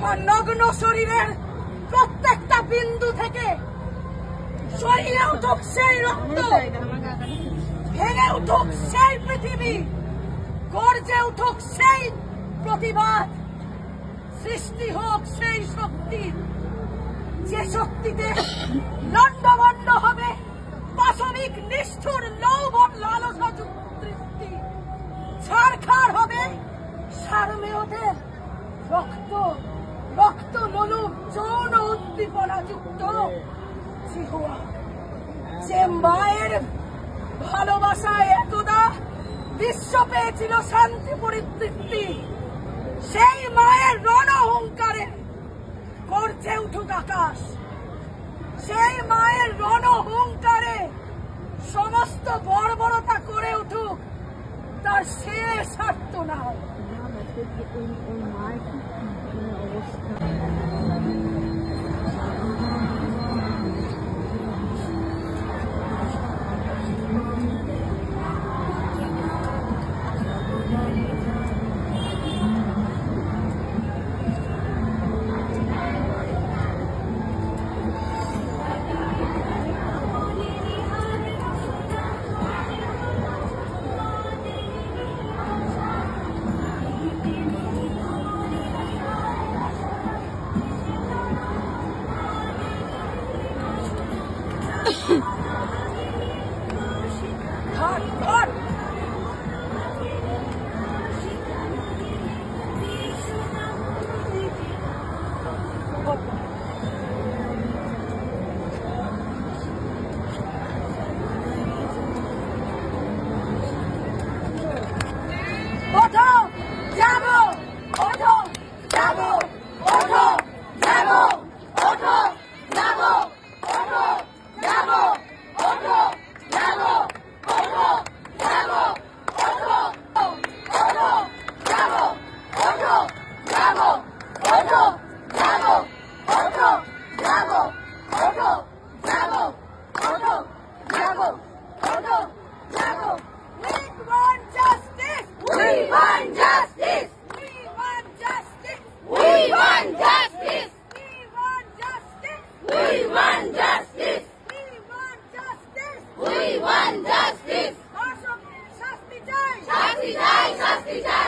আমার নগ্ন শরীরের প্রত্যেকটা বিন্দু থেকে শরীরে উঠুক সেই রক্ত, ভেঙে উঠুক সেই পৃথিবী, গর্জে উঠুক সেই প্রতিবাদ, সৃষ্টি হোক সেই শক্তি, যে শক্তিতে লণ্ডভণ্ড হবে পাশবিক নিষ্ঠুর লৌভর লালসাযুক্ত দৃষ্টি, ছারখার হবে সারমেয়দের রক্ত রক্ত লোলুপ যৌন উদ্দীপনা যুক্ত জিহ্বা, যে মায়ের ভালোবাসায় একদা বিশ্ব পেয়েছিল শান্তি পরিতৃপ্তি, সেই মায়ের রণহুঙ্কারে গর্জে উঠুক আকাশ, সেই মায়ের রণহুঙ্কারে সমস্ত বর্বরতা করে উঠুক, তার শেষ আর্তনাদ। শাস্তি চাই, শাস্তি চাই।